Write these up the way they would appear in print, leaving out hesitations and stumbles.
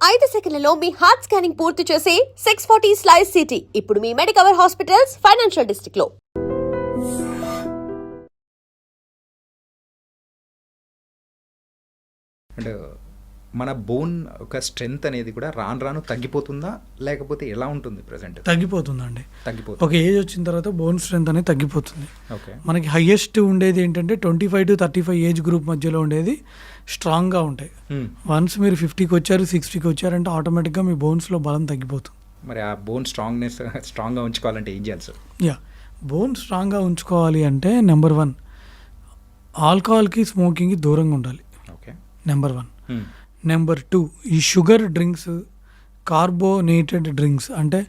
5 సెకన్లలో మీ heart scanning పూర్తి చేసి 640 స్లైస్ సిటీ ఇప్పుడు మీ మెడికవర్ హాస్పిటల్స్ ఫైనాన్షియల్ డిస్ట్రిక్ట్ లో. అండ్ మన బోన్ ఒక స్ట్రెంగ్త్ అనేది కూడా రాను రాను తగ్గిపోతుందా లేకపోతే ఎలా ఉంటుంది ప్రజెంట్? తగ్గిపోతుందండి. తగ్గిపోతుంది. ఒక ఏజ్ వచ్చిన తర్వాత బోన్ స్ట్రెంత్ అనేది తగ్గిపోతుంది. ఓకే. మనకి హైయెస్ట్ ఉండేది ఏంటంటే 25 to 35 ఏజ్ గ్రూప్ మధ్యలో ఉండేది స్ట్రాంగ్గా ఉంటాయి. వన్స్ మీరు 50కి వచ్చారు 60కి వచ్చారంటే ఆటోమేటిక్గా మీ బోన్స్లో బలం తగ్గిపోతుంది. మరి ఆ బోన్ స్ట్రాంగ్గా ఉంచుకోవాలంటే ఏం చేయాలి సార్? బోన్ స్ట్రాంగ్గా ఉంచుకోవాలి అంటే నెంబర్ 1 ఆల్కహాల్కి స్మోకింగ్కి దూరంగా ఉండాలి. ఓకే. నెంబర్ 1. నెంబర్ 2 ఈ షుగర్ డ్రింక్స్, కార్బోనేటెడ్ డ్రింక్స్ అంటే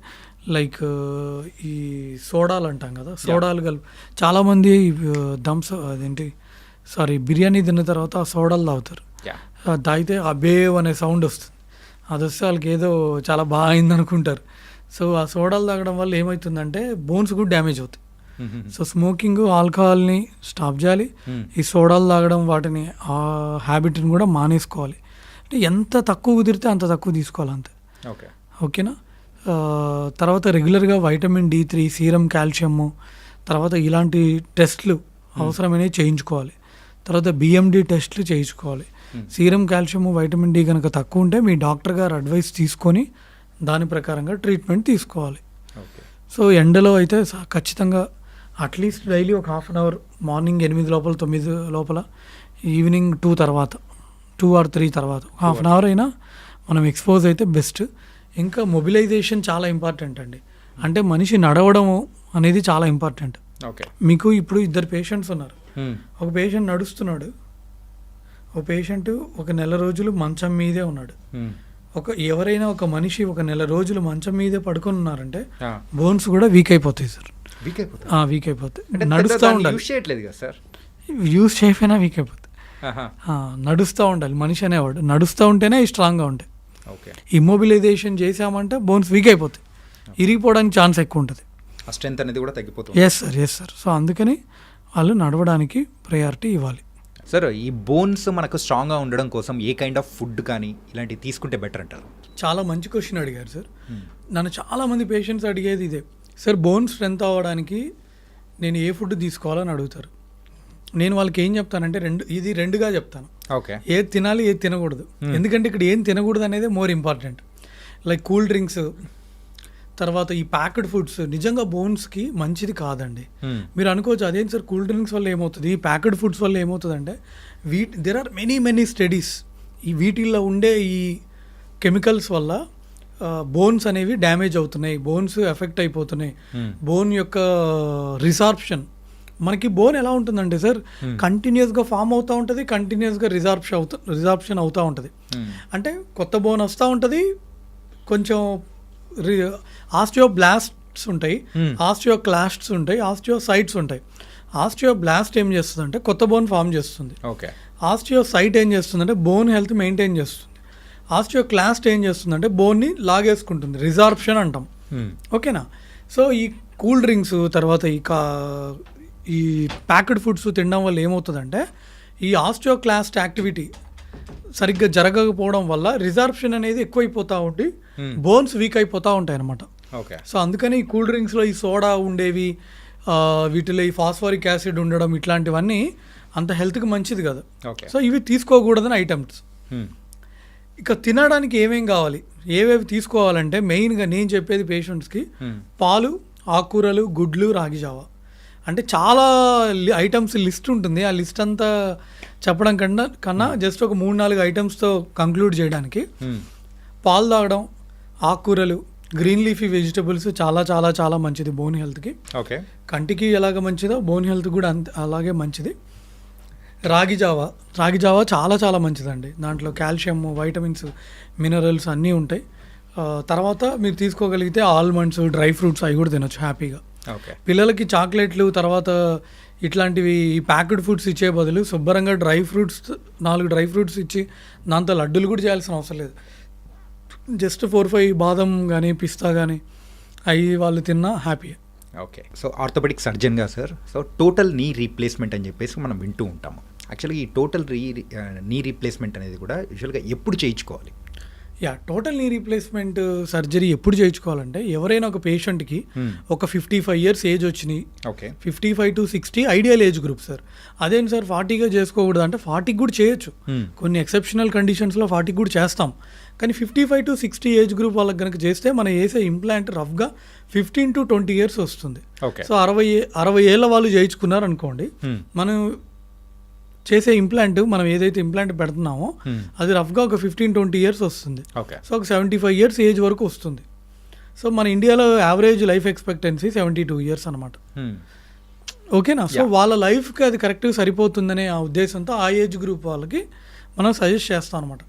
లైక్ ఈ సోడాలు అంటాం కదా, సోడాలు చాలామంది బిర్యానీ తిన్న తర్వాత ఆ సోడాలు తాగుతారు. తాగితే ఆ బేవ్ అనే సౌండ్ వస్తుంది. అది వస్తే వాళ్ళకి ఏదో చాలా బాగా అయింది అనుకుంటారు. సో ఆ సోడాలు తాగడం వల్ల ఏమవుతుందంటే బోన్స్ కూడా డ్యామేజ్ అవుతాయి. సో స్మోకింగ్, ఆల్కహాల్ని స్టాప్ చేయాలి. ఈ సోడాలు తాగడం వాటిని ఆ హ్యాబిట్ని కూడా మానేసుకోవాలి. అంటే ఎంత తక్కువ కుదిరితే అంత తక్కువ తీసుకోవాలి అంతే. ఓకేనా. తర్వాత రెగ్యులర్గా వైటమిన్ D3, సీరం కాల్షియము, తర్వాత ఇలాంటి టెస్ట్లు అవసరమైనవి చేయించుకోవాలి. తర్వాత BMD టెస్ట్లు చేయించుకోవాలి. సీరం కాల్షియము, వైటమిన్ D కనుక తక్కువ ఉంటే మీ డాక్టర్ గారు అడ్వైస్ తీసుకొని దాని ప్రకారంగా ట్రీట్మెంట్ తీసుకోవాలి. సో ఎండలో అయితే ఖచ్చితంగా అట్లీస్ట్ డైలీ ఒక ½ an hour, మార్నింగ్ 8 లోపల 9 లోపల, ఈవినింగ్ 2 తర్వాత, 2 or 3 తర్వాత ½ an hour అయినా మనం ఎక్స్పోజ్ అయితే బెస్ట్. ఇంకా మొబిలైజేషన్ చాలా ఇంపార్టెంట్ అండి. అంటే మనిషి నడవడం అనేది చాలా ఇంపార్టెంట్. మీకు ఇప్పుడు 2 పేషెంట్స్ ఉన్నారు. ఒక పేషెంట్ నడుస్తున్నాడు, ఒక పేషెంట్ 1 నెల రోజులు మంచం మీదే ఉన్నాడు. ఎవరైనా ఒక మనిషి 1 నెల రోజులు మంచం మీదే పడుకొని ఉన్నారంటే బోన్స్ కూడా వీక్ అయిపోతాయి సార్. వీక్ అయిపోతాయి. నడుస్తూ ఉండాలి. యూస్ చేయకపోయినా వీక్ అయిపోతాయి. నడుస్తూ ఉండాలి. మనిషి అనేవాడు నడుస్తూ ఉంటేనే స్ట్రాంగ్గా ఉంటాయి. ఇమ్మొబిలైజేషన్ చేసామంటే బోన్స్ వీక్ అయిపోతాయి, ఇరిగిపోవడానికి ఛాన్స్ ఎక్కువ ఉంటుంది. స్ట్రెంత్ అనేది కూడా తగ్గిపోతుంది. Yes sir. సో అందుకని వాళ్ళు నడవడానికి ప్రయారిటీ ఇవ్వాలి. సార్, ఈ బోన్స్ మనకు స్ట్రాంగ్గా ఉండడం కోసం ఏ కైండ్ ఆఫ్ ఫుడ్ కానీ ఇలాంటివి తీసుకుంటే బెటర్ అంటారు? చాలా మంచి క్వశ్చన్ అడిగారు సార్. నన్ను చాలామంది పేషెంట్స్ అడిగేది ఇదే, సార్ బోన్ స్ట్రెంత్ అవ్వడానికి నేను ఏ ఫుడ్ తీసుకోవాలని అడుగుతారు. నేను వాళ్ళకి ఏం చెప్తానంటే ఇది రెండుగా చెప్తాను. ఏది తినాలి, ఏది తినకూడదు. ఎందుకంటే ఇక్కడ ఏం తినకూడదు అనేది more important. Like cool drinks, తర్వాత ఈ ప్యాక్డ్ ఫుడ్స్ నిజంగా బోన్స్కి మంచిది కాదండి. మీరు అనుకోవచ్చు అదేం సార్ కూల్ డ్రింక్స్ వల్ల ఏమవుతుంది, ఈ ప్యాక్డ్ ఫుడ్స్ వల్ల ఏమవుతుంది అంటే దెర్ ఆర్ మెనీ స్టడీస్. ఈ వీటిల్లో ఉండే ఈ కెమికల్స్ వల్ల బోన్స్ అనేవి డ్యామేజ్ అవుతున్నాయి, బోన్స్ ఎఫెక్ట్ అయిపోతున్నాయి. బోన్ యొక్క రిసార్ప్షన్, మనకి బోన్ ఎలా ఉంటుందంటే సార్ కంటిన్యూస్గా ఫామ్ అవుతూ ఉంటుంది, కంటిన్యూస్గా రిసార్ప్షన్ అవుతూ ఉంటుంది. అంటే కొత్త బోన్ వస్తూ ఉంటుంది, కొంచెం ఆస్టియోబ్లాస్ట్స్ ఉంటాయి, ఆస్టియోక్లాస్ట్స్ ఉంటాయి, ఆస్టియోసైట్స్ ఉంటాయి. ఆస్టియోబ్లాస్ట్ ఏం చేస్తుంది అంటే కొత్త బోన్ ఫామ్ చేస్తుంది. ఆస్టియోసైట్ ఏం చేస్తుందంటే బోన్ హెల్త్ మెయింటైన్ చేస్తుంది. ఆస్టియోక్లాస్ట్ ఏం చేస్తుందంటే బోన్ని లాగేసుకుంటుంది, రిజార్ప్షన్ అంటాం. ఓకేనా. సో ఈ కూల్ డ్రింక్స్, తర్వాత ఈ ప్యాక్డ్ ఫుడ్స్ తినడం వల్ల ఏమవుతుందంటే ఈ ఆస్టియోక్లాస్ట్ యాక్టివిటీ సరిగ్గా జరగకపోవడం వల్ల రిజార్ప్షన్ అనేది ఎక్కువైపోతూ ఉండి బోన్స్ వీక్ అయిపోతూ ఉంటాయి అన్నమాట. సో అందుకని ఈ కూల్ డ్రింక్స్లో ఈ సోడా ఉండేవి, వీటిలో ఈ ఫాస్ఫరిక్ యాసిడ్ ఉండడం, ఇట్లాంటివన్నీ అంత హెల్త్కి మంచిది కాదు. సో ఇవి తీసుకోకూడదని ఐటమ్స్. ఇక తినడానికి ఏమేం కావాలి, ఏవేవి తీసుకోవాలంటే మెయిన్గా నేను చెప్పేది పేషెంట్స్కి పాలు, ఆకుకూరలు, గుడ్లు, రాగి జావా. అంటే చాలా ఐటమ్స్ లిస్ట్ ఉంటుంది. ఆ లిస్ట్ అంతా చెప్పడం కన్నా జస్ట్ ఒక 3-4 ఐటమ్స్తో కంక్లూడ్ చేయడానికి పాలు తాగడం, ఆకుకూరలు, గ్రీన్ లీఫీ వెజిటబుల్స్ చాలా చాలా చాలా మంచిది బోన్ హెల్త్కి. కంటికి ఎలాగ మంచిదో బోన్ హెల్త్ కూడా అలాగే మంచిది. రాగి జావా చాలా చాలా మంచిదండి. దాంట్లో కాల్షియం, వైటమిన్స్, మినరల్స్ అన్నీ ఉంటాయి. తర్వాత మీరు తీసుకోగలిగితే ఆల్మండ్స్, డ్రై ఫ్రూట్స్ అవి కూడా తినొచ్చు హ్యాపీగా. పిల్లలకి చాక్లెట్లు, తర్వాత ఇట్లాంటివి ఈ ప్యాక్డ్ ఫుడ్స్ ఇచ్చే బదులు శుభ్రంగా 4 డ్రై ఫ్రూట్స్ ఇచ్చి దాంతో లడ్డూలు కూడా చేయాల్సిన అవసరం లేదు. జస్ట్ 4-5 బాదం కానీ, పిస్తా కానీ అవి వాళ్ళు తిన్నా హ్యాపీ. సో ఆర్థోపెడిక్ సర్జన్గా sir, so total knee replacement అని చెప్పేసి మనం వింటూ ఉంటాము. యాక్చువల్గా ఈ టోటల్ నీ రీప్లేస్మెంట్ అనేది కూడా యూజువల్గా ఎప్పుడు చేయించుకోవాలి? టోటల్ నీ రీప్లేస్మెంట్ సర్జరీ ఎప్పుడు చేయించుకోవాలంటే ఎవరైనా ఒక పేషెంట్కి ఒక 55 years ఏజ్ వచ్చినాయి, okay 55 to 60 ideal age group sir. అదేంటి సార్ 40గా చేసుకోకూడదు అంటే 40కి కూడా చేయొచ్చు, కొన్ని ఎక్సెప్షనల్ కండిషన్స్లో 40కి కూడా చేస్తాం. కానీ 55 to 60 ఏజ్ గ్రూప్ వాళ్ళకి కనుక చేస్తే మనం వేసే ఇంప్లాంట్ రఫ్గా 15 to 20 years వస్తుంది. సో 60 ఏళ్ళ వాళ్ళు చేయించుకున్నారు అనుకోండి, మనం చేసే ఇంప్లాంట్ మనం ఏదైతే ఇంప్లాంట్ పెడుతున్నామో అది రఫ్గా ఒక 15-20 years వస్తుంది. సో ఒక 75 years ఏజ్ వరకు వస్తుంది. సో మన ఇండియాలో యావరేజ్ లైఫ్ ఎక్స్పెక్టెన్సీ 72 years అనమాట. ఓకేనా? సో వాళ్ళ లైఫ్కి అది కరెక్ట్గా సరిపోతుందనే ఆ ఉద్దేశంతో ఆ ఏజ్ గ్రూప్ వాళ్ళకి మనం సజెస్ట్ చేస్తాం అనమాట.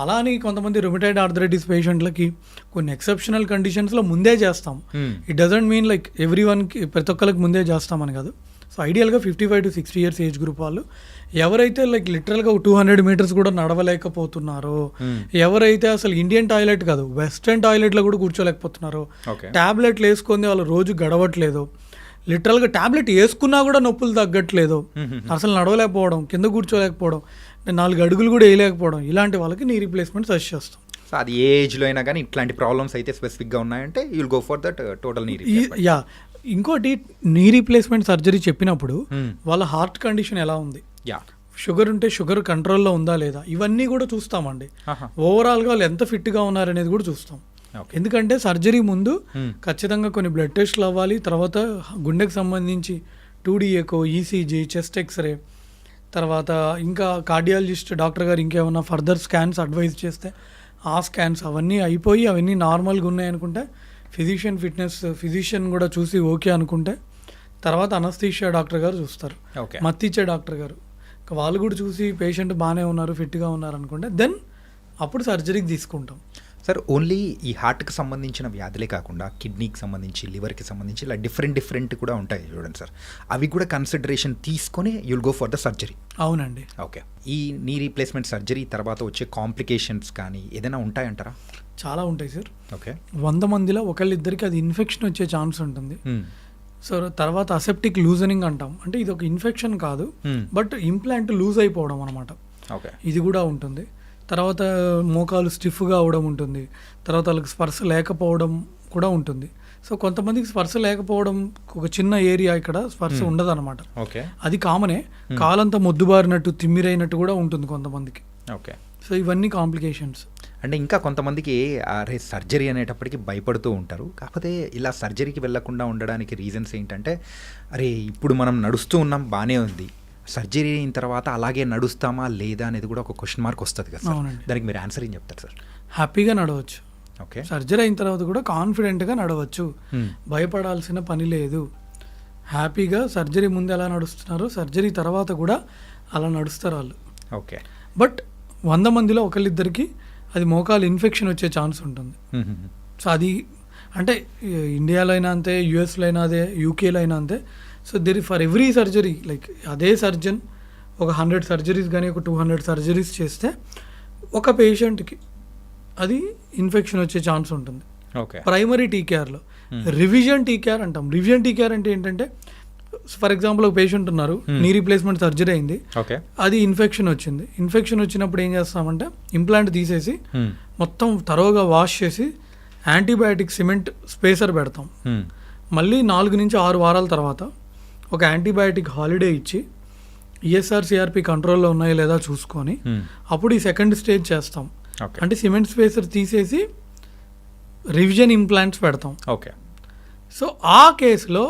అలా అని కొంతమంది రుమటైడ్ ఆర్థరైటిస్ పేషెంట్లకి కొన్ని ఎక్సెప్షనల్ కండిషన్స్లో ముందే చేస్తాం. It doesn't mean like every వన్కి ప్రతి ఒక్కరికి ముందే చేస్తామని కాదు. సో ఐడియల్గా 55 to 60 years ఏజ్ గ్రూప్ వాళ్ళు ఎవరైతే లైక్ లిటరల్గా 200 meters కూడా నడవలేకపోతున్నారో, ఎవరైతే అసలు ఇండియన్ టాయిలెట్ కాదు వెస్ట్రన్ టాయిలెట్లో కూడా కూర్చోలేకపోతున్నారో, ట్యాబ్లెట్లు వేసుకొని వాళ్ళు రోజు గడవట్లేదు, లిటరల్గా ట్యాబ్లెట్ వేసుకున్నా కూడా నొప్పులు తగ్గట్లేదు, అసలు నడవలేకపోవడం, కింద కూర్చోలేకపోవడం, 4 అడుగులు కూడా వేయలేకపోవడం, ఇలాంటి వాళ్ళకి నీ రీప్లేస్మెంట్ సజెస్ట్ చేస్తాం. సో అది ఏ ఏజ్లో అయినా కానీ ఇట్లాంటి ప్రాబ్లమ్స్ అయితే స్పెసిఫిక్గా ఉన్నాయంటే you will go for that total నీ. ఇంకోటి నీ రీప్లేస్మెంట్ సర్జరీ చెప్పినప్పుడు వాళ్ళ హార్ట్ కండిషన్ ఎలా ఉంది, షుగర్ ఉంటే షుగర్ కంట్రోల్లో ఉందా లేదా, ఇవన్నీ కూడా చూస్తామండి. ఓవరాల్గా వాళ్ళు ఎంత ఫిట్గా ఉన్నారనేది కూడా చూస్తాం. ఎందుకంటే సర్జరీ ముందు ఖచ్చితంగా కొన్ని బ్లడ్ టెస్ట్లు అవ్వాలి, తర్వాత గుండెకి సంబంధించి 2D echo, ECG, chest x ray, తర్వాత ఇంకా కార్డియాలజిస్ట్ డాక్టర్ గారు ఇంకేమైనా ఫర్దర్ స్కాన్స్ అడ్వైజ్ చేస్తే ఆ స్కాన్స్ అవన్నీ అయిపోయి అవన్నీ నార్మల్గా ఉన్నాయనుకుంటే ఫిజిషియన్ కూడా చూసి ఓకే అనుకుంటే తర్వాత అనస్థీషియా డాక్టర్ గారు చూస్తారు, మత్తిచ్చే డాక్టర్ గారు, వాళ్ళు కూడా చూసి పేషెంట్ బాగానే ఉన్నారు, ఫిట్గా ఉన్నారు అనుకుంటే దెన్ అప్పుడు సర్జరీకి తీసుకుంటాం. సార్ ఓన్లీ ఈ హార్ట్కి సంబంధించిన వ్యాధులే కాకుండా కిడ్నీకి సంబంధించి, లివర్కి సంబంధించి ఇలా డిఫరెంట్ కూడా ఉంటాయి చూడండి సార్, అవి కూడా కన్సిడరేషన్ తీసుకొని you'll go for the surgery. అవునండి. ఓకే. ఈ నీ రీప్లేస్మెంట్ సర్జరీ తర్వాత వచ్చే కాంప్లికేషన్స్ కానీ ఏదైనా ఉంటాయంటారా? చాలా ఉంటాయి సార్. ఓకే. 100 మందిలో ఒకళ్ళిద్దరికి అది ఇన్ఫెక్షన్ వచ్చే ఛాన్స్ ఉంటుంది. సో తర్వాత అసెప్టిక్ లూజనింగ్ అంటాం, అంటే ఇది ఒక ఇన్ఫెక్షన్ కాదు బట్ ఇంప్లాంట్ లూజ్ అయిపోవడం అనమాట. ఓకే. ఇది కూడా ఉంటుంది. తర్వాత మోకాలు స్టిఫ్గా అవడం ఉంటుంది, తర్వాత వాళ్ళకి స్పర్శ లేకపోవడం కూడా ఉంటుంది. సో కొంతమందికి స్పర్శ లేకపోవడం, ఒక చిన్న ఏరియా ఇక్కడ స్పర్శ ఉండదు అనమాట, అది కామనే. కాలంతా మొద్దుబారినట్టు, తిమ్మిరైనట్టు కూడా ఉంటుంది కొంతమందికి. ఓకే. సో ఇవన్నీ కాంప్లికేషన్స్. అంటే ఇంకా కొంతమందికి అరే సర్జరీ అనేటప్పటికి భయపడుతూ ఉంటారు. కాకపోతే ఇలా సర్జరీకి వెళ్లకుండా ఉండడానికి రీజన్స్ ఏంటంటే, అరే ఇప్పుడు మనం నడుస్తూ ఉన్నాం బాగానే ఉంది, సర్జరీ అయిన తర్వాత అలాగే నడుస్తామా లేదా అనేది కూడా ఒక క్వశ్చన్ మార్క్ వస్తుంది కదా సార్, దానికి మీరు ఆన్సర్ ఏం చెప్తారు సార్? హ్యాపీగా నడవచ్చు. ఓకే. సర్జరీ అయిన తర్వాత కూడా కాన్ఫిడెంట్గా నడవచ్చు, భయపడాల్సిన పని లేదు. హ్యాపీగా సర్జరీ ముందు ఎలా నడుస్తున్నారో సర్జరీ తర్వాత కూడా అలా నడుస్తారు వాళ్ళు. ఓకే. బట్ 100 మందిలో ఒకళ్ళిద్దరికి అది మోకాలు ఇన్ఫెక్షన్ వచ్చే ఛాన్స్ ఉంటుంది. సో అది అంటే ఇండియాలో అయినా అంతే, యూఎస్లో అయినా అదే, యూకేలో అయినా అంతే. So there for every surgery like అదే సర్జన్ ఒక 100 సర్జరీస్ కానీ ఒక 200 సర్జరీస్ చేస్తే ఒక పేషెంట్కి అది ఇన్ఫెక్షన్ వచ్చే ఛాన్స్ ఉంటుంది. ప్రైమరీ టీకేఆర్లో రివిజన్ టీకేఆర్ అంటాం. రివిజన్ టీకేఆర్ అంటే ఏంటంటే, ఫర్ ఎగ్జాంపుల్ ఒక పేషెంట్ ఉన్నారు, నీ రీప్లేస్మెంట్ సర్జరీ అయింది, అది ఇన్ఫెక్షన్ వచ్చింది. ఇన్ఫెక్షన్ వచ్చినప్పుడు ఏం చేస్తామంటే ఇంప్లాంట్ తీసేసి మొత్తం తరోగా వాష్ చేసి యాంటీబయాటిక్ సిమెంట్ స్పేసర్ పెడతాం. మళ్ళీ 4 నుంచి 6 వారాల తర్వాత ఒక యాంటీబయాటిక్ హాలిడే ఇచ్చి ఈఎస్ఆర్ సిఆర్పి కంట్రోల్లో ఉన్నాయో లేదా చూసుకొని అప్పుడు ఈ సెకండ్ స్టేజ్ చేస్తాం. అంటే సిమెంట్ స్పేసర్ తీసేసి రివిజన్ ఇంప్లాంట్స్ పెడతాం. ఓకే. సో ఆ కేసులో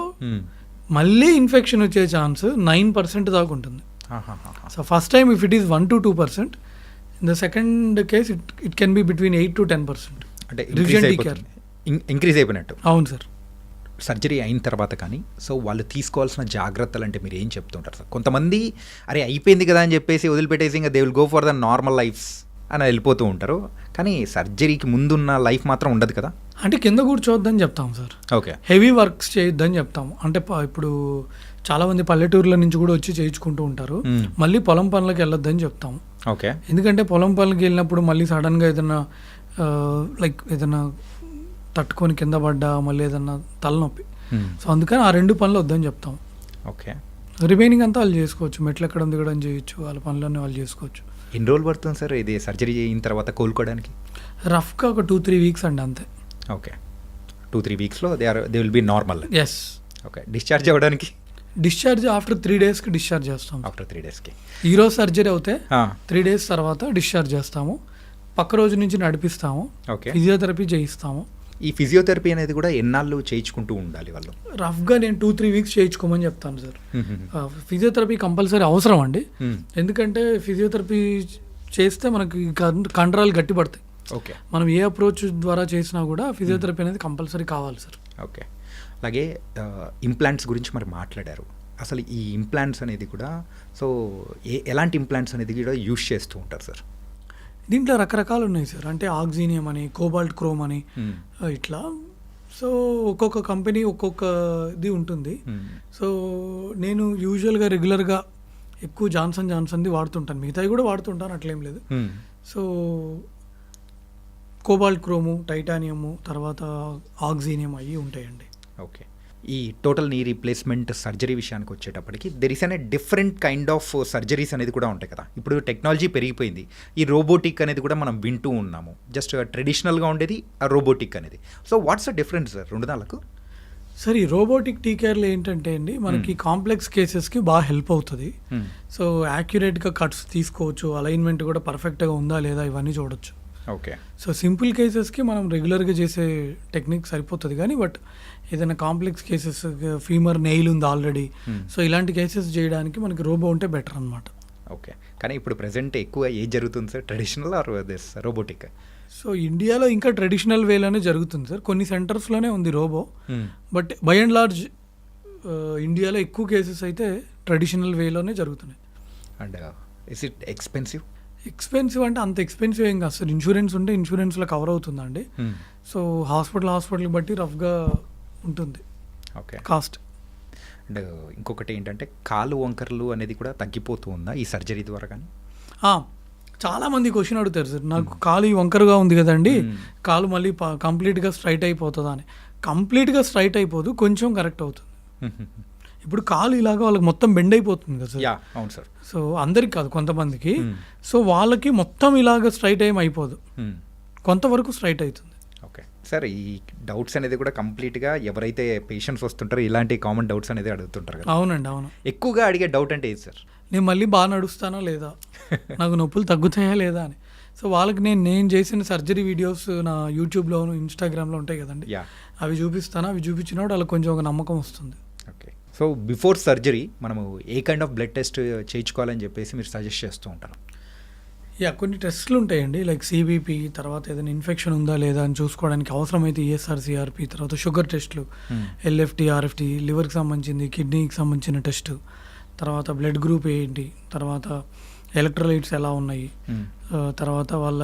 మళ్ళీ ఇన్ఫెక్షన్ వచ్చే ఛాన్స్ 9% దాకా ఉంటుంది. So first time if it is 1 to 2%, in the second case it can be between 8 to 10%. అంటే ఇంక్రీజ్ అయిపోయినట్టు. అవును సార్. సర్జరీ అయిన తర్వాత కానీ సో వాళ్ళు తీసుకోవాల్సిన జాగ్రత్తలు అంటే మీరు ఏం చెప్తుంటారు సార్? కొంతమంది అరే అయిపోయింది కదా అని చెప్పేసి వదిలిపెట్టేసి ఇంకా they will go for the normal lifes అని వెళ్ళిపోతూ ఉంటారు, కానీ సర్జరీకి ముందున్న లైఫ్ మాత్రం ఉండదు కదా. అంటే కింద కూర్చోవద్దని చెప్తాం సార్. ఓకే. హెవీ వర్క్స్ చేయొద్దని చెప్తాము. అంటే ఇప్పుడు చాలామంది పల్లెటూరుల నుంచి కూడా వచ్చి చేయించుకుంటూ ఉంటారు, మళ్ళీ పొలం పనులకు వెళ్ళొద్దని చెప్తాము. ఓకే. ఎందుకంటే పొలం పనులకి వెళ్ళినప్పుడు మళ్ళీ సడన్గా ఏదైనా లైక్ ఏదైనా తట్టుకొని కింద పడ్డా, మళ్ళీ ఏదన్నా తలనొప్పి, సో అందుకని ఆ 2 పనులు వద్దని చెప్తాం. ఓకే. రిమైనింగ్ అంతా వాళ్ళు చేసుకోవచ్చు, మెట్లు ఎక్కడం దిగడం చేయొచ్చు, వాళ్ళ పనులన్నీ వాళ్ళు చేసుకోవచ్చు. ఎన్ని రోజులు పడుతుంది సార్ ఇది సర్జరీ అయిన తర్వాత కోలుకోవడానికి? రఫ్గా ఒక 2-3 వీక్స్ అండి అంతే. ఓకే, 2-3 వీక్స్లో they will be normal. Yes. Okay, discharge అవ్వడానికి? డిశ్చార్జ్ ఆఫ్టర్ 3 డేస్కి డిశ్చార్జ్ చేస్తాం. ఆఫ్టర్ 3 డేస్కి ఈరోజు సర్జరీ అవుతే 3 డేస్ తర్వాత డిశ్చార్జ్ చేస్తాము. పక్క రోజు నుంచి నడిపిస్తాము. ఓకే, ఫిజియోథెరపీ చేయిస్తాము. ఈ ఫిజియోథెరపీ అనేది కూడా ఎన్నాళ్ళు చేయించుకుంటూ ఉండాలి వాళ్ళు? రఫ్గా నేను 2-3 వీక్స్ చేయించుకోమని చెప్తాను సార్. ఫిజియోథెరపీ కంపల్సరీ అవసరం అండి. ఎందుకంటే ఫిజియోథెరపీ చేస్తే మనకి కండరాలు గట్టిపడతాయి. ఓకే, మనం ఏ అప్రోచ్ ద్వారా చేసినా కూడా ఫిజియోథెరపీ అనేది కంపల్సరీ కావాలి సార్. ఓకే, అలాగే ఇంప్లాంట్స్ గురించి మరి మాట్లాడారు. అసలు ఈ ఇంప్లాంట్స్ అనేది కూడా సో ఎలాంటి ఇంప్లాంట్స్ అనేది కూడా యూజ్ చేస్తూ ఉంటారు సార్? దీంట్లో రకరకాలు ఉన్నాయి సార్. అంటే ఆక్సినియం అని, కోబాల్ట్ క్రోమ్ అని ఇట్లా. సో ఒక్కొక్క కంపెనీ ఒక్కొక్క ఇది ఉంటుంది. సో నేను యూజువల్గా రెగ్యులర్గా ఎక్కువ జాన్సన్ది వాడుతుంటాను. మిగతావి కూడా వాడుతుంటాను, అట్లేం లేదు. సో కోబాల్ట్ క్రోము, టైటానియము, తర్వాత ఆక్సినియం అవి ఉంటాయండి. ఓకే, ఈ టోటల్ నీ రీప్లేస్మెంట్ సర్జరీ విషయానికి వచ్చేటప్పటికి దెర్ ఇస్ అనే డిఫరెంట్ కైండ్ ఆఫ్ సర్జరీస్ అనేది కూడా ఉంటాయి కదా. ఇప్పుడు టెక్నాలజీ పెరిగిపోయింది, ఈ రోబోటిక్ అనేది కూడా మనం వింటూ ఉన్నాము. జస్ట్ ట్రెడిషనల్గా ఉండేది ఆ రోబోటిక్ అనేది. So what's the difference sir రెండు దానికి? సార్ ఈ రోబోటిక్ టీకేర్లో ఏంటంటే అండి మనకి కాంప్లెక్స్ కేసెస్కి బాగా హెల్ప్ అవుతుంది. సో యాక్యురేట్గా కట్స్ తీసుకోవచ్చు, అలైన్మెంట్ కూడా పర్ఫెక్ట్గా ఉందా లేదా ఇవన్నీ చూడొచ్చు. ఓకే, సో సింపుల్ కేసెస్కి మనం రెగ్యులర్గా చేసే టెక్నిక్ సరిపోతుంది. కానీ బట్ ఏదైనా కాంప్లెక్స్ కేసెస్, ఫీమర్ నెయిల్ ఉంది ఆల్రెడీ, సో ఇలాంటి కేసెస్ చేయడానికి మనకి రోబో ఉంటే బెటర్ అనమాట. ఓకే, కానీ ఇప్పుడు ప్రెసెంట్ ఎక్కువ ఏది జరుగుతుంది sir, traditional or this robotic? So ఇండియాలో ఇంకా ట్రెడిషనల్ వేలోనే జరుగుతుంది సార్. కొన్ని సెంటర్స్లోనే ఉంది robo, but by and large ఇండియాలో ఎక్కువ కేసెస్ అయితే ట్రెడిషనల్ వేలోనే జరుగుతున్నాయి. And is it expensive? Expensive అంటే అంత ఎక్స్పెన్సివ్ ఏం కాదు సార్. ఇన్సూరెన్స్ ఉంటే ఇన్సూరెన్స్లో కవర్ అవుతుందండి. సో హాస్పిటల్ బట్టి రఫ్గా ఉంటుంది ఓకే కాస్ట్. అండ్ ఇంకొకటి ఏంటంటే కాలు వంకర్లు అనేది కూడా తగ్గిపోతూ ఉందా ఈ సర్జరీ ద్వారా? కానీ చాలామంది క్వశ్చన్ అడుగుతారు సార్, నాకు కాలు వంకరగా ఉంది కదండి, కాలు మళ్ళీ కంప్లీట్గా స్ట్రైట్ అయిపోతుందా అని. కంప్లీట్గా స్ట్రైట్ అయిపోదు, కొంచెం కరెక్ట్ అవుతుంది. ఇప్పుడు కాలు ఇలాగా వాళ్ళకి మొత్తం బెండ్ అయిపోతుంది కదా సార్. అవును సార్. సో అందరికి కాదు, కొంతమందికి. సో వాళ్ళకి మొత్తం ఇలాగ స్ట్రైట్ ఏం అయిపోదు, కొంతవరకు స్ట్రైట్ అవుతుంది. ఓకే సార్, ఈ డౌట్స్ అనేది కూడా కంప్లీట్గా ఎవరైతే పేషెంట్స్ వస్తుంటారో ఇలాంటి కామన్ డౌట్స్ అనేది అడుగుతుంటారు కదా. అవునండి, అవును. ఎక్కువగా అడిగే డౌట్ అంటే ఏది సార్? నేను మళ్ళీ బాగా నడుస్తానా లేదా, నాకు నొప్పులు తగ్గుతాయా లేదా అని. సో వాళ్ళకి నేను చేసిన సర్జరీ వీడియోస్ నా యూట్యూబ్లోను ఇన్స్టాగ్రామ్లో ఉంటాయి కదండి, అవి చూపిస్తాను. అవి చూపించినప్పుడు వాళ్ళకి కొంచెం ఒక నమ్మకం వస్తుంది. ఓకే, సో బిఫోర్ సర్జరీ మనము ఏ కైండ్ ఆఫ్ బ్లడ్ టెస్ట్ చేయించుకోవాలని చెప్పేసి మీరు సజెస్ట్ చేస్తూ ఉంటారు? కొన్ని టెస్ట్లు ఉంటాయండి, లైక్ సిబిపి, తర్వాత ఏదైనా ఇన్ఫెక్షన్ ఉందా లేదా అని చూసుకోవడానికి అవసరమైతే ఈఎస్ఆర్, సిఆర్పి, తర్వాత షుగర్ టెస్ట్లు, ఎల్ఎఫ్టి, ఆర్ఎఫ్టి, లివర్కి సంబంధించింది, కిడ్నీకి సంబంధించిన టెస్ట్, తర్వాత బ్లడ్ గ్రూప్ ఏంటి, తర్వాత ఎలక్ట్రోలైట్స్ ఎలా ఉన్నాయి, తర్వాత వాళ్ళ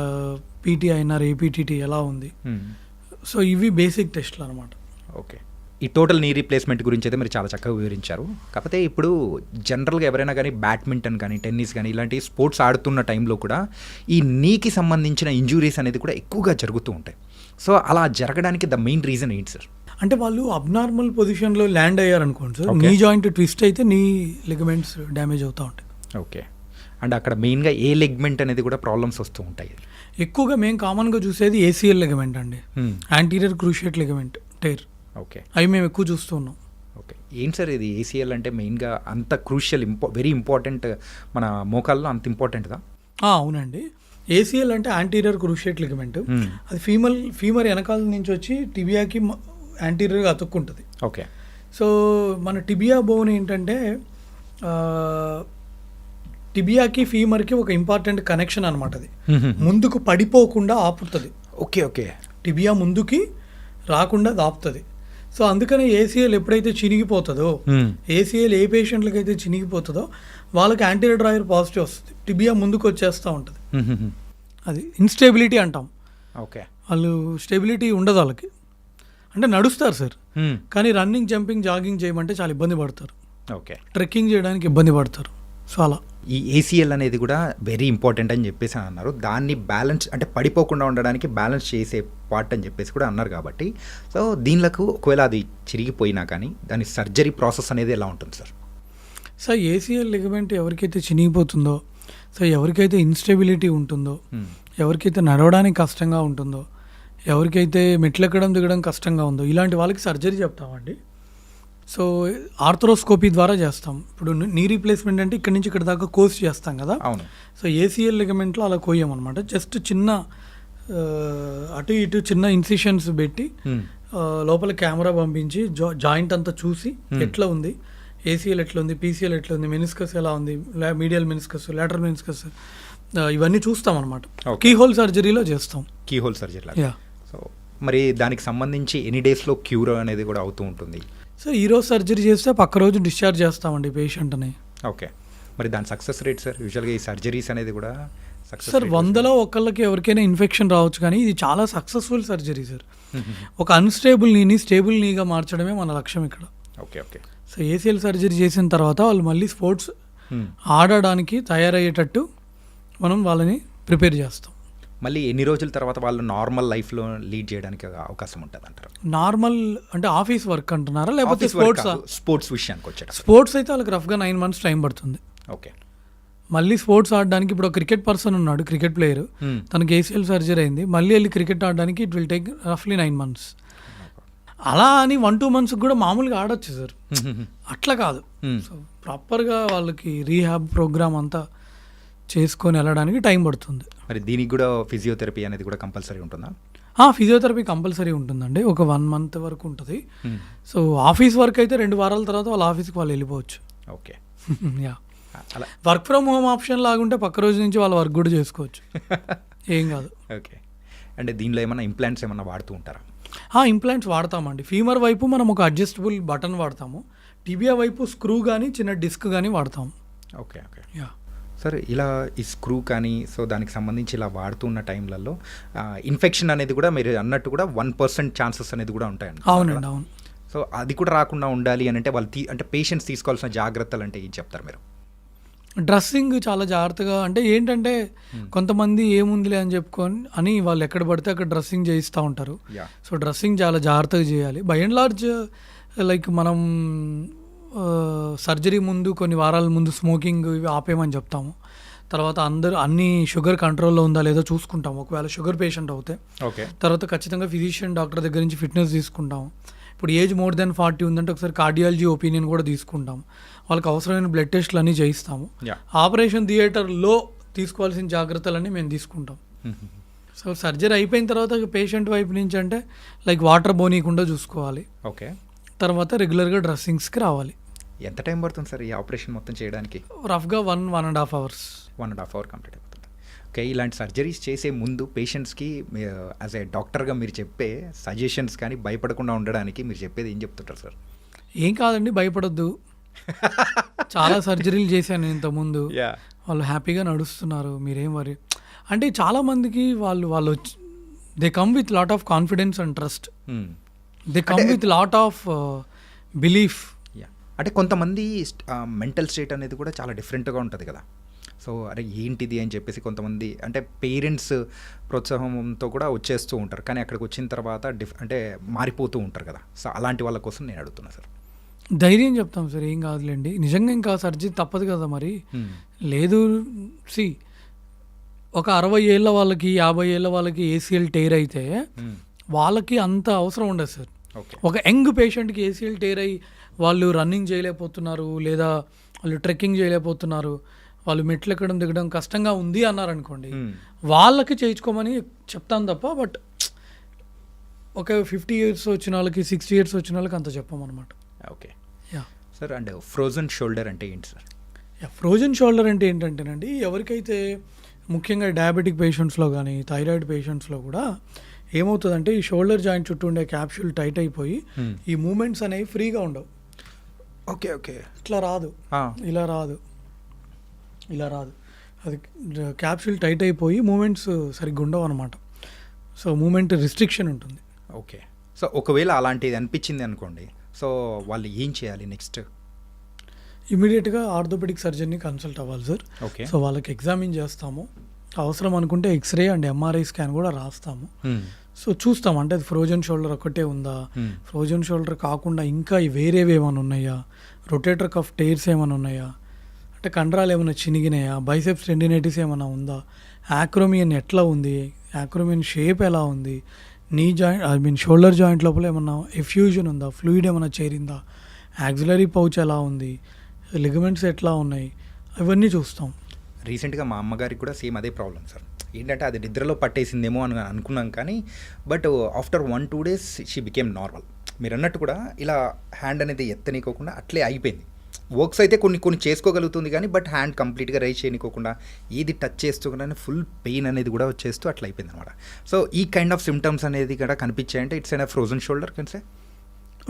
పీటీఐఎన్ఆర్, ఏపీటీటీ ఎలా ఉంది. సో ఇవి బేసిక్ టెస్ట్లు అనమాట. ఓకే, ఈ టోటల్ నీ రీప్లేస్మెంట్ గురించి అయితే మీరు చాలా చక్కగా వివరించారు. కాకపోతే ఇప్పుడు జనరల్గా ఎవరైనా కానీ బ్యాడ్మింటన్ కానీ టెన్నిస్ కానీ ఇలాంటి స్పోర్ట్స్ ఆడుతున్న టైంలో కూడా ఈ నీకి సంబంధించిన ఇంజురీస్ అనేది కూడా ఎక్కువగా జరుగుతూ ఉంటాయి. సో అలా జరగడానికి ద మెయిన్ రీజన్ ఏంటి సార్? అంటే వాళ్ళు అబ్నార్మల్ పొజిషన్లో ల్యాండ్ అయ్యారనుకోండి సార్, నీ జాయింట్ ట్విస్ట్ అయితే నీ లిగమెంట్స్ డ్యామేజ్ అవుతూ ఉంటాయి. ఓకే, అండ్ అక్కడ మెయిన్గా ఏ లిగమెంట్ అనేది కూడా ప్రాబ్లమ్స్ వస్తూ ఉంటాయి? ఎక్కువగా మేము కామన్గా చూసేది ఏసీఎల్ లిగమెంట్ అండి, anterior cruciate ligament tear. Okay, అవి మేము ఎక్కువ చూస్తూ ఉన్నాం. ఓకే, ఏంటి సార్ ఇది ఏసీఎల్ అంటే మెయిన్గా అంత క్రూషియల్ వెరీ ఇంపార్టెంట్ మన మోకాల్లో అంత ఇంపార్టెంట్గా? అవునండి, ఏసీఎల్ అంటే యాంటీరియర్ క్రూషియేట్ లిగమెంట్. అది ఫీమర్ వెనకాల నుంచి వచ్చి టిబియాకి యాంటీరియర్గా అతుక్కుంటుంది. ఓకే, సో మన టిబియా బోన్ ఏంటంటే టిబియాకి ఫీమర్కి ఒక ఇంపార్టెంట్ కనెక్షన్ అనమాట. అది ముందుకు పడిపోకుండా ఆపుతుంది. ఓకే ఓకే, టిబియా ముందుకి రాకుండా ఆపుతుంది. సో అందుకనే ఏసీఎల్ ఎప్పుడైతే చినిగిపోతుందో, ఏసీఎల్ ఏ పేషెంట్లకి అయితే చినిగిపోతుందో వాళ్ళకి యాంటీరియర్ డ్రాయర్ పాజిటివ్ వస్తుంది, టిబియా ముందుకు వచ్చేస్తూ ఉంటుంది. అది ఇన్స్టెబిలిటీ అంటాం. ఓకే, వాళ్ళు స్టెబిలిటీ ఉండదు వాళ్ళకి. అంటే నడుస్తారు సార్, కానీ రన్నింగ్, జంపింగ్, జాగింగ్ చేయమంటే చాలా ఇబ్బంది పడతారు. ఓకే, ట్రెక్కింగ్ చేయడానికి ఇబ్బంది పడతారు. సో అలా ఈ ఏసీఎల్ అనేది కూడా వెరీ ఇంపార్టెంట్ అని చెప్పేసి అన్నారు. దాన్ని బ్యాలెన్స్ అంటే పడిపోకుండా ఉండడానికి బ్యాలెన్స్ చేసే పార్ట్ అని చెప్పేసి కూడా అన్నారు. కాబట్టి సో దీనిలకు ఒకవేళ అది చిరిగిపోయినా కానీ దాని సర్జరీ ప్రాసెస్ అనేది ఎలా ఉంటుంది సార్? సార్ ఏసీఎల్ లిగమెంట్ ఎవరికైతే చినిగిపోతుందో, సో ఎవరికైతే ఇన్స్టెబిలిటీ ఉంటుందో, ఎవరికైతే నడవడానికి కష్టంగా ఉంటుందో, ఎవరికైతే మెట్లెక్కడం దిగడం కష్టంగా ఉందో ఇలాంటి వాళ్ళకి సర్జరీ చెప్తామండి. సో ఆర్థ్రోస్కోపీ ద్వారా చేస్తాం. ఇప్పుడు నీ రీప్లేస్మెంట్ అంటే ఇక్కడ నుంచి ఇక్కడ దాకా కోర్స్ చేస్తాం కదా. అవును. సో ఏసీఎల్ లిగమెంట్లో అలా కోయం అనమాట. జస్ట్ చిన్న అటు ఇటు చిన్న ఇన్సిషన్స్ పెట్టి లోపల కెమెరా పంపించి జాయింట్ అంతా చూసి ఎట్లా ఉంది, ఏసీఎల్ ఎట్లా ఉంది, పీసీఎల్ ఎట్లా ఉంది, మెనిస్కస్ ఎలా ఉంది, మీడియల్ మెనిస్కస్, లాటరల్ మెనిస్కస్, ఇవన్నీ చూస్తాం అనమాట. కీ హోల్ సర్జరీలో చేస్తాం. Keyhole surgery yeah. So మరి దానికి సంబంధించి ఎన్ని డేస్లో క్యూర్ అనేది కూడా అవుతూ ఉంటుంది? సో ఈరోజు సర్జరీ చేస్తే పక్క రోజు డిశ్చార్జ్ చేస్తామండి పేషెంట్ని. ఓకే. మరి దాని సక్సెస్ రేట్ సార్, యూజువల్గా ఈ సర్జరీస్ అనేది కూడా సక్సెస్ సార్ 100లో ఒకళ్ళకి ఎవరికైనా ఇన్ఫెక్షన్ రావచ్చు, కానీ ఇది చాలా సక్సెస్ఫుల్ సర్జరీ సార్. ఒక అన్స్టేబుల్ నీని స్టేబుల్ నీగా మార్చడమే మన లక్ష్యం ఇక్కడ. Okay okay. So ACL surgery చేసిన తర్వాత వాళ్ళు మళ్ళీ స్పోర్ట్స్ ఆడడానికి తయారయ్యేటట్టు మనం వాళ్ళని ప్రిపేర్ చేస్తాం. మళ్ళీ ఎన్ని రోజుల తర్వాత వాళ్ళు నార్మల్ లైఫ్లో లీడ్ చేయడానికి అవకాశం ఉంటుంది అంటారు? నార్మల్ అంటే ఆఫీస్ వర్క్ అంటున్నారా లేకపోతే స్పోర్ట్స్ విషయానికి వచ్చేట? స్పోర్ట్స్ అయితే వాళ్ళకి రఫ్గా 9 months టైం పడుతుంది. ఓకే. మళ్ళీ స్పోర్ట్స్ ఆడడానికి ఇప్పుడు క్రికెట్ పర్సన్ ఉన్నాడు, క్రికెట్ ప్లేయర్, తనకి ఏసీఎల్ సర్జరీ అయింది, మళ్ళీ వెళ్ళి క్రికెట్ ఆడడానికి ఇట్ విల్ టేక్ రఫ్లీ 9 months. అలా అని 1-2 months కూడా మామూలుగా ఆడొచ్చు సార్, అట్లా కాదు. సో ప్రాపర్గా వాళ్ళకి రీహాబ్ ప్రోగ్రామ్ అంతా చేసుకొని వెళ్ళడానికి టైం పడుతుంది. మరి దీనికి కూడా ఫిజియోథెరపీ అనేది కూడా కంపల్సరీ ఉంటుందా? ఫిజియోథెరపీ కంపల్సరీ ఉంటుందండి, ఒక 1 month వరకు ఉంటుంది. సో ఆఫీస్ వర్క్ అయితే 2 వారాల తర్వాత వాళ్ళ ఆఫీస్కి వాళ్ళు వెళ్ళిపోవచ్చు. Okay. Yeah. Work from home option లాగుంటే పక్క రోజు నుంచి వాళ్ళ వర్క్ కూడా చేసుకోవచ్చు, ఏం కాదు. ఓకే. అంటే దీనిలో ఏమైనా ఇంప్లాంట్స్ ఏమైనా వాడుతూ ఉంటారా? ఇంప్లాంట్స్ వాడతామండి. ఫీమర్ వైపు మనం ఒక అడ్జస్టబుల్ బటన్ వాడతాము, టిబియా వైపు స్క్రూ కానీ చిన్న డిస్క్ కానీ వాడతాము. Okay okay. యా. సార్ ఇలా ఈ స్క్రూ కానీ సో దానికి సంబంధించి ఇలా వాడుతున్న టైంలలో ఇన్ఫెక్షన్ అనేది కూడా మీరు అన్నట్టు కూడా 1% ఛాన్సెస్ అనేది కూడా ఉంటాయండి. అవునండి, అవును. సో అది కూడా రాకుండా ఉండాలి అని అంటే వాళ్ళు అంటే పేషెంట్స్ తీసుకోవాల్సిన జాగ్రత్తలు అంటే ఏం చెప్తారు మీరు? డ్రెస్సింగ్ చాలా జాగ్రత్తగా, అంటే ఏంటంటే కొంతమంది ఏముందిలే అని చెప్పుకొని అని వాళ్ళు ఎక్కడ పడితే అక్కడ డ్రెస్సింగ్ చేయిస్తూ ఉంటారు. సో డ్రెస్సింగ్ చాలా జాగ్రత్తగా చేయాలి. బై అండ్ లార్జ్ లైక్ మనం సర్జరీ ముందు కొన్ని వారాల ముందు స్మోకింగ్ ఇవి ఆపేయమని చెప్తాము. తర్వాత అన్ని షుగర్ కంట్రోల్లో ఉందా లేదో చూసుకుంటాము, ఒకవేళ షుగర్ పేషెంట్ అవుతే. ఓకే. తర్వాత ఖచ్చితంగా ఫిజిషియన్ డాక్టర్ దగ్గర నుంచి ఫిట్నెస్ తీసుకుంటాము. ఇప్పుడు ఏజ్ మోర్ దెన్ 40 ఉందంటే ఒకసారి కార్డియాలజీ ఒపీనియన్ కూడా తీసుకుంటాము. వాళ్ళకి అవసరమైన బ్లడ్ టెస్ట్లు అన్నీ చేయిస్తాము. ఆపరేషన్ థియేటర్లో తీసుకోవాల్సిన జాగ్రత్తలన్నీ మేము తీసుకుంటాం. సో సర్జరీ అయిపోయిన తర్వాత పేషెంట్ వైపు నుంచి అంటే లైక్ వాటర్ పోనీయకుండా చూసుకోవాలి. ఓకే. తర్వాత రెగ్యులర్గా డ్రెస్సింగ్స్కి రావాలి. ఎంత టైం పడుతుంది సార్ ఈ ఆపరేషన్ మొత్తం చేయడానికి? రఫ్గా 1.5 hours. 1.5 hour కంప్లీట్ అయిపోతుంది. ఓకే. ఇలాంటి సర్జరీస్ చేసే ముందు పేషెంట్స్కి యాజ్ ఏ డాక్టర్గా మీరు చెప్పే సజెషన్స్ కానీ భయపడకుండా ఉండడానికి మీరు చెప్పేది ఏం చెప్తుంటారు సార్? ఏం కాదండి, భయపడొద్దు. చాలా సర్జరీలు చేశాను ఇంతకుముందు, వాళ్ళు హ్యాపీగా నడుస్తున్నారు, మీరేం వరీ. అంటే చాలామందికి వాళ్ళు they come with lot of confidence and trust, they come with lot of belief. అంటే కొంతమంది మెంటల్ స్టేట్ అనేది కూడా చాలా డిఫరెంట్గా ఉంటుంది కదా. సో అరే ఏంటిది అని చెప్పేసి కొంతమంది అంటే పేరెంట్స్ ప్రోత్సాహంతో కూడా వచ్చేస్తూ ఉంటారు, కానీ అక్కడికి వచ్చిన తర్వాత అంటే మారిపోతూ ఉంటారు కదా. సో అలాంటి వాళ్ళ కోసం నేను అడుగుతున్నా సార్. ధైర్యం చెప్తాం సార్, ఏం కాదులేండి. నిజంగా ఇంకా సర్జరీ తప్పదు కదా మరి. లేదు సి ఒక 60 ఏళ్ళ వాళ్ళకి 50 ఏళ్ళ వాళ్ళకి ఏసీఎల్ టేర్ అయితే వాళ్ళకి అంత అవసరం ఉండదు సార్. ఒక యంగ్ పేషెంట్కి ఏసీఎల్ టేర్ అయ్యి వాళ్ళు రన్నింగ్ చేయలేకపోతున్నారు, లేదా వాళ్ళు ట్రెక్కింగ్ చేయలేకపోతున్నారు, వాళ్ళు మెట్లు ఎక్కడం దిగడం కష్టంగా ఉంది అన్నారనుకోండి, వాళ్ళకి చేయించుకోమని చెప్తాను తప్ప. బట్ ఒక 50 years వచ్చిన వాళ్ళకి 60 years వచ్చిన వాళ్ళకి అంత చెప్పమన్నమాట. Okay. Yeah sir. And frozen shoulder అంటే ఏంటి సార్? ఫ్రోజన్ షోల్డర్ అంటే ఏంటంటేనండి, ఎవరికైతే ముఖ్యంగా డయాబెటిక్ పేషెంట్స్లో కానీ థైరాయిడ్ పేషెంట్స్లో కూడా ఏమవుతుందంటే ఈ షోల్డర్ జాయింట్ చుట్టూ ఉండే క్యాప్సూల్ టైట్ అయిపోయి ఈ మూమెంట్స్ అనేవి ఫ్రీగా ఉండవు. Okay okay. ఇట్లా రాదు, ఇలా రాదు, ఇలా రాదు, అది క్యాప్సూల్ టైట్ అయిపోయి మూమెంట్స్ సరిగ్గా ఉండవు అనమాట. సో మూమెంట్ రిస్ట్రిక్షన్ ఉంటుంది. ఓకే. సో ఒకవేళ అలాంటిది అనిపించింది అనుకోండి, సో వాళ్ళు ఏం చేయాలి నెక్స్ట్? ఇమీడియట్గా ఆర్థోపెడిక్ సర్జన్ని కన్సల్ట్ అవ్వాలి సార్. ఓకే. సో వాళ్ళకి ఎగ్జామిన్ చేస్తాము, అవసరం అనుకుంటే ఎక్స్రే అండ్ ఎంఆర్ఐ స్కాన్ కూడా రాస్తాము. సో చూస్తాం అంటే అది ఫ్రోజన్ షోల్డర్ ఒకటే ఉందా, ఫ్రోజన్ షోల్డర్ కాకుండా ఇంకా వేరేవి ఏమైనా ఉన్నాయా, రొటేటర్ కఫ్ టైర్స్ ఏమైనా ఉన్నాయా, అంటే కండరాలు ఏమైనా చినిగినాయా, బైసెప్స్ టెండినైటిస్ ఏమైనా ఉందా, యాక్రోమియన్ ఎట్లా ఉంది, యాక్రోమియన్ షేప్ ఎలా ఉంది, నీ జాయింట్ షోల్డర్ జాయింట్ లోపల ఏమన్నా ఎఫ్యూజన్ ఉందా, ఫ్లూయిడ్ ఏమైనా చేరిందా, యాక్సిలరీ పౌచ్ ఎలా ఉంది, లిగమెంట్స్ ఎట్లా ఉన్నాయి, ఇవన్నీ చూస్తాం. రీసెంట్గా మా అమ్మగారికి కూడా సేమ్ అదే ప్రాబ్లం సార్. ఏంటంటే అది నిద్రలో పట్టేసిందేమో అని అనుకున్నాం, కానీ but after 1-2 days she became normal. మీరు అన్నట్టు కూడా ఇలా హ్యాండ్ అనేది ఎత్తనీకోకుండా అట్లే అయిపోయింది. వర్క్స్ అయితే కొన్ని చేసుకోగలుగుతుంది, కానీ బట్ హ్యాండ్ కంప్లీట్గా రైజ్ చేయనికోకుండా ఏది టచ్ చేస్తూనే ఫుల్ పెయిన్ అనేది కూడా వచ్చేస్తూ అట్లా అయిపోయింది అనమాట. సో ఈ కైండ్ ఆఫ్ సిమ్టమ్స్ అనేది కూడా కనిపించాయంటే ఇట్స్ ఎన్ ఫ్రోజన్ షోల్డర్ కన్సే.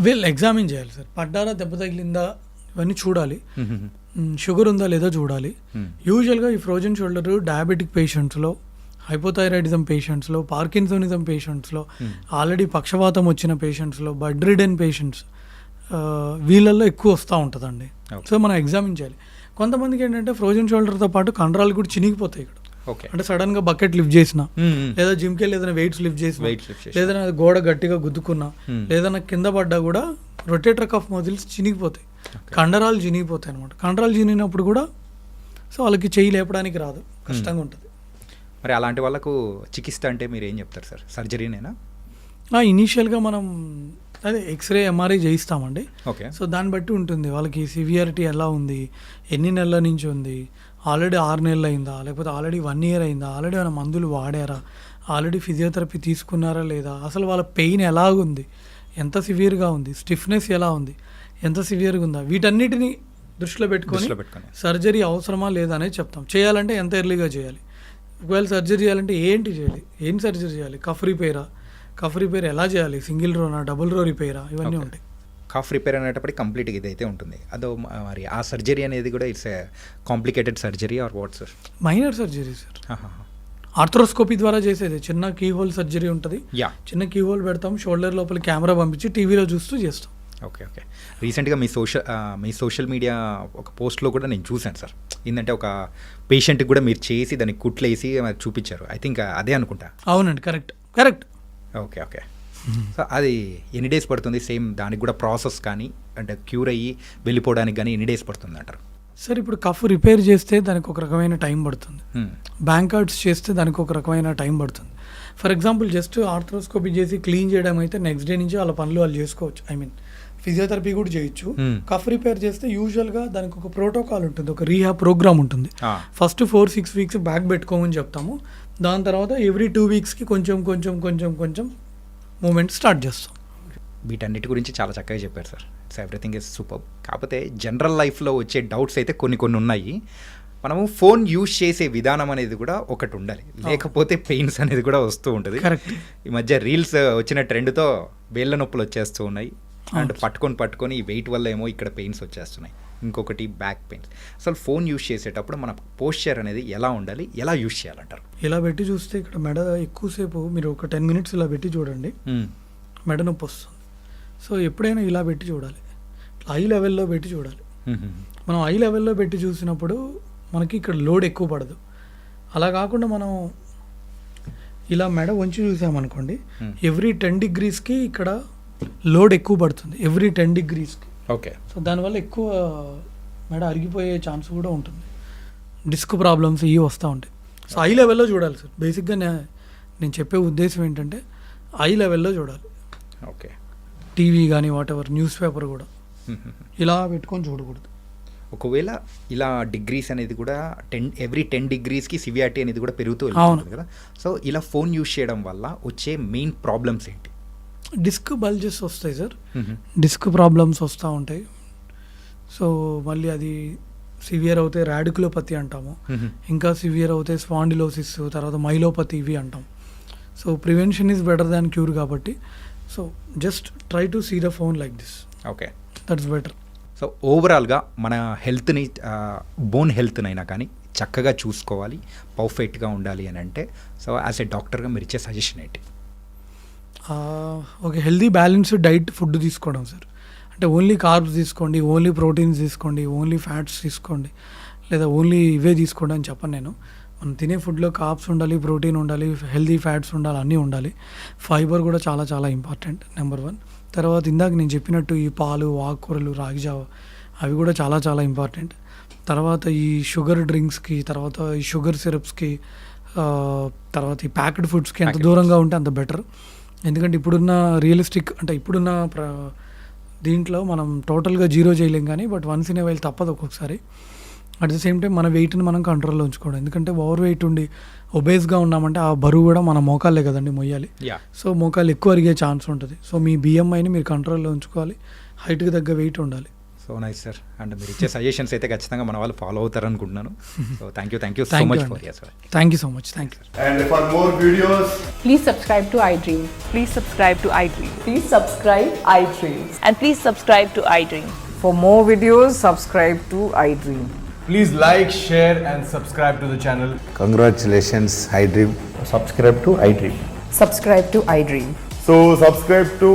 వీళ్ళు ఎగ్జామిన్ చేయాలి సార్. పడ్డారా, దెబ్బ తగిలిందా, ఇవన్నీ చూడాలి. షుగర్ ఉందా లేదో చూడాలి. యూజువల్గా ఈ ఫ్రోజన్ షోల్డర్ డయాబెటిక్ పేషెంట్స్లో, హైపోథైరాయిడిజం పేషెంట్స్లో, పార్కిన్సోనిజం పేషెంట్స్లో, ఆల్రెడీ పక్షవాతం వచ్చిన పేషెంట్స్లో, బెడ్ రిడెన్ పేషెంట్స్, వీళ్ళల్లో ఎక్కువ వస్తూ ఉంటుందండి. సో మనం ఎగ్జామిన్ చేయాలి. కొంతమందికి ఏంటంటే ఫ్రోజన్ షోల్డర్తో పాటు కండరాలు కూడా చినిగిపోతాయి ఇక్కడ. ఓకే, అంటే సడన్గా బకెట్ లిఫ్ట్ చేసిన, లేదా జిమ్కి వెళ్ళి ఏదైనా వెయిట్స్ లిఫ్ట్ చేసిన, లేదన్నా గోడ గట్టిగా గుద్దుకున్నా, లేదన్నా కింద పడ్డా కూడా రొటేటర్ కఫ్ మజిల్స్ చినిగిపోతాయి, కండరాలు చినిగిపోతాయి అనమాట. కండరాలు చినిగినప్పుడు కూడా సో వాళ్ళకి చెయ్యి లేపడానికి రాదు, కష్టంగా ఉంటుంది. మరి అలాంటి వాళ్ళకు చికిత్స అంటే మీరు ఏం చెప్తారు సార్? సర్జరీనేనా? ఇనీషియల్గా మనం అదే ఎక్స్రే, ఎంఆర్ఐ చేయిస్తామండి. ఓకే. సో దాన్ని బట్టి ఉంటుంది వాళ్ళకి సివియారిటీ ఎలా ఉంది, ఎన్ని నెలల నుంచి ఉంది, ఆల్రెడీ 6 నెలలు అయిందా, లేకపోతే ఆల్రెడీ 1 year అయిందా, ఆల్రెడీ ఏమైనా మందులు వాడారా, ఆల్రెడీ ఫిజియోథెరపీ తీసుకున్నారా లేదా, అసలు వాళ్ళ పెయిన్ ఎలాగుంది, ఎంత సివియర్గా ఉంది, స్టిఫ్నెస్ ఎలా ఉంది, ఎంత సివియర్గా ఉందా, వీటన్నిటిని దృష్టిలో పెట్టుకొని సర్జరీ అవసరమా లేదా అనేది చెప్తాం. చేయాలంటే ఎంత ఎర్లీగా చేయాలి, ఒకవేళ సర్జరీ చేయాలంటే ఏంటి చేయాలి, ఏం సర్జరీ చేయాలి, కఫ్ రిపేరా, కఫ్ రిపేర్ ఎలా చేయాలి, సింగిల్ రోనా, డబుల్ రో రిపేరా, ఇవన్నీ ఉంటాయి. కఫ్ రిపేర్ అనేటప్పటికి కంప్లీట్గా ఇదైతే ఉంటుంది. అదో మరి ఆ సర్జరీ అనేది కూడా it's a complicated surgery or what sir? Minor surgery sir, arthroscopy ద్వారా చేసేది. చిన్న కీ హోల్ సర్జరీ ఉంటుంది, చిన్న కీ హోల్ పెడతాం, షోల్డర్ లోపల కెమెరా పంపించి టీవీలో చూస్తూ చేస్తాం. ఓకే. రీసెంట్గా మీ సోషల్ మీడియా ఒక పోస్ట్లో కూడా నేను చూశాను సార్. ఏంటంటే ఒక పేషెంట్కి కూడా మీరు చేసి దానికి కుట్లేసి చూపించారు. ఐ థింక్ అదే అనుకుంటా. అవునండి, కరెక్ట్. ఓకే. సో అది ఎన్ని డేస్ పడుతుంది? సేమ్ దానికి కూడా ప్రాసెస్ కానీ అంటే క్యూర్ అయ్యి వెళ్ళిపోవడానికి కానీ ఎన్ని డేస్ పడుతుంది అంటారు? సార్ ఇప్పుడు కఫ్ రిపేర్ చేస్తే దానికి ఒక రకమైన టైం పడుతుంది, బ్యాంకౌట్స్ చేస్తే దానికి ఒక రకమైన టైం పడుతుంది. ఫర్ ఎగ్జాంపుల్ జస్ట్ ఆర్థ్రోస్కోపీ చేసి క్లీన్ చేయడం అయితే నెక్స్ట్ డే నుంచి వాళ్ళ పనులు వాళ్ళు చేసుకోవచ్చు. ఫిజియోథెరపీ కూడా చేయొచ్చు. కఫ్ రిపేర్ చేస్తే యూజువల్గా దానికి ఒక ప్రోటోకాల్ ఉంటుంది, ఒక రీహాబ్ ప్రోగ్రామ్ ఉంటుంది. ఫస్ట్ 4-6 weeks బ్యాక్ పెట్టుకోమని చెప్తాము. దాని తర్వాత ఎవ్రీ 2 weeksకి కొంచెం మూమెంట్ స్టార్ట్ చేస్తాం. వీటన్నిటి గురించి చాలా చక్కగా చెప్పారు sir. It's everything is super. కాకపోతే జనరల్ లైఫ్లో వచ్చే డౌట్స్ అయితే కొన్ని ఉన్నాయి. మనము ఫోన్ యూజ్ చేసే విధానం అనేది కూడా ఒకటి ఉండాలి, లేకపోతే పెయిన్స్ అనేది కూడా వస్తూ ఉంటుంది. ఈ మధ్య రీల్స్ వచ్చిన ట్రెండ్తో వేళ్ళ నొప్పులు వచ్చేస్తూ ఉన్నాయి, అండ్ పట్టుకొని ఈ వెయిట్ వల్ల ఏమో ఇక్కడ పెయిన్స్ వచ్చేస్తున్నాయి. ఇంకొకటి బ్యాక్ పెయిన్స్. అసలు ఫోన్ యూజ్ చేసేటప్పుడు మన పోస్చర్ అనేది ఎలా ఉండాలి, ఎలా యూజ్ చేయాలంటారు? ఇలా పెట్టి చూస్తే ఇక్కడ మెడ ఎక్కువసేపు మీరు ఒక 10 minutes ఇలా పెట్టి చూడండి, మెడ నొప్పి వస్తుంది. సో ఎప్పుడైనా ఇలా పెట్టి చూడాలి, ఐ లెవెల్లో పెట్టి చూడాలి. మనం ఐ లెవెల్లో పెట్టి చూసినప్పుడు మనకి ఇక్కడ లోడ్ ఎక్కువ పడదు. అలా కాకుండా మనం ఇలా మెడ వంచి చూసామనుకోండి, ఎవ్రీ 10 degreesకి ఇక్కడ లోడ్ ఎక్కువ పడుతుంది, ఎవ్రీ 10 degreesకి. ఓకే. సో దానివల్ల ఎక్కువ మెడ అరిగిపోయే ఛాన్స్ కూడా ఉంటుంది, డిస్క్ ప్రాబ్లమ్స్ ఇవి వస్తూ ఉంటాయి. సో ఐ లెవెల్లో చూడాలి సార్. బేసిక్గా నేను చెప్పే ఉద్దేశం ఏంటంటే ఐ లెవెల్లో చూడాలి. ఓకే. టీవీ కానీ వాటెవర్, న్యూస్ పేపర్ కూడా ఇలా పెట్టుకొని చూడకూడదు. ఒకవేళ ఇలా డిగ్రీస్ అనేది కూడా ఎవ్రీ 10 degreesకి సివియారిటీ అనేది కూడా పెరుగుతూ వెళ్తుంది కదా. సో ఇలా ఫోన్ యూజ్ చేయడం వల్ల వచ్చే మెయిన్ ప్రాబ్లమ్స్ ఏంటి? డిస్క్ బల్జెస్ వస్తాయి సార్, డిస్క్ ప్రాబ్లమ్స్ వస్తూ ఉంటాయి. సో మళ్ళీ అది సివియర్ అవుతే రాడికులోపతి అంటాము, ఇంకా సివియర్ అవుతే స్పాండిలోసిస్, తర్వాత మైలోపతి ఇవి అంటాం. So prevention is better than cure కాబట్టి so just try to see the phone like this. Okay, that's better. So ఓవరాల్గా మన హెల్త్ని, బోన్ హెల్త్నైనా కానీ చక్కగా చూసుకోవాలి, పర్ఫెక్ట్గా ఉండాలి అని అంటే సో యాజ్ ఏ డాక్టర్గా మీరు ఇచ్చే సజెషన్ ఏంటి? ఒక హెల్దీ బ్యాలెన్స్డ్ డైట్ ఫుడ్ తీసుకోవడం సార్. అంటే ఓన్లీ కార్బ్స్ తీసుకోండి, ఓన్లీ ప్రోటీన్స్ తీసుకోండి, ఓన్లీ ఫ్యాట్స్ తీసుకోండి, లేదా ఓన్లీ ఇవే తీసుకోండి అని చెప్పను నేను. మనం తినే ఫుడ్లో కార్బ్స్ ఉండాలి, ప్రోటీన్ ఉండాలి, హెల్దీ ఫ్యాట్స్ ఉండాలి, అన్నీ ఉండాలి. ఫైబర్ కూడా చాలా చాలా ఇంపార్టెంట్, నెంబర్ 1. తర్వాత ఇందాక నేను చెప్పినట్టు ఈ పాలు, ఆకుకూరలు, రాగిజావ అవి కూడా చాలా చాలా ఇంపార్టెంట్. తర్వాత ఈ షుగర్ డ్రింక్స్కి, తర్వాత ఈ షుగర్ సిరప్స్కి, తర్వాత ఈ ప్యాక్డ్ ఫుడ్స్కి ఎంత దూరంగా ఉంటే అంత బెటర్. ఎందుకంటే ఇప్పుడున్న రియలిస్టిక్ అంటే ఇప్పుడున్న దీంట్లో మనం టోటల్గా జీరో చేయలేం, కానీ but once in a while తప్పదు ఒక్కొక్కసారి. అట్ ద సేమ్ టైం మన వెయిట్ని మనం కంట్రోల్లో ఉంచుకోవడం. ఎందుకంటే ఓవర్ వెయిట్ ఉండి ఒబేస్గా ఉన్నామంటే ఆ బరువు కూడా మన మోకాళ్ళే కదండి మొయ్యాలి. సో మోకాలు ఎక్కువ అరిగే ఛాన్స్ ఉంటుంది. సో మీ BMIని మీరు కంట్రోల్లో ఉంచుకోవాలి, హైట్కి తగ్గ వెయిట్ ఉండాలి. So nice sir. అండ్ మీరు ఇచ్చే సజెషన్స్ అయితే ఖచ్చితంగా మన వాళ్ళు ఫాలో అవుతారు అనుకుంటున్నాను. So thank you so much for yes sir. Thank you so much. Thank you. And for more videos, Please subscribe to iDream. Please subscribe to iDream. Please subscribe iDream. And please subscribe to iDream. For more videos, subscribe to iDream. please like, share and subscribe to the channel. Congratulations, iDream. Subscribe to iDream. Subscribe to iDream. So subscribe to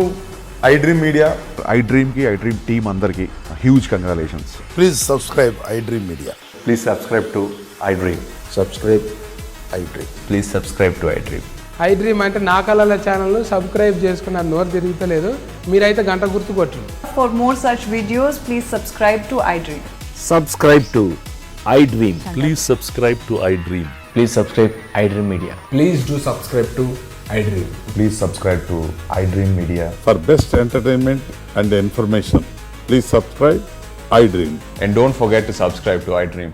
iDream Media. iDream ki iDream team andarki huge congratulations. Please subscribe iDream Media. Please subscribe to iDream. Subscribe iDream. Please subscribe to iDream. iDream అంటే నా కళల ఛానల్ను subscribe చేసుకున్న నోరు తిరుగుతలేదు, మీరైతే గంట గుర్తు కొట్టండి. For more such videos, please subscribe to iDream. Subscribe to iDream. Please subscribe to iDream. Please subscribe iDream Media. Please do subscribe to iDream. Please subscribe to iDream Media. For best entertainment and information, please subscribe iDream. And don't forget to subscribe to iDream.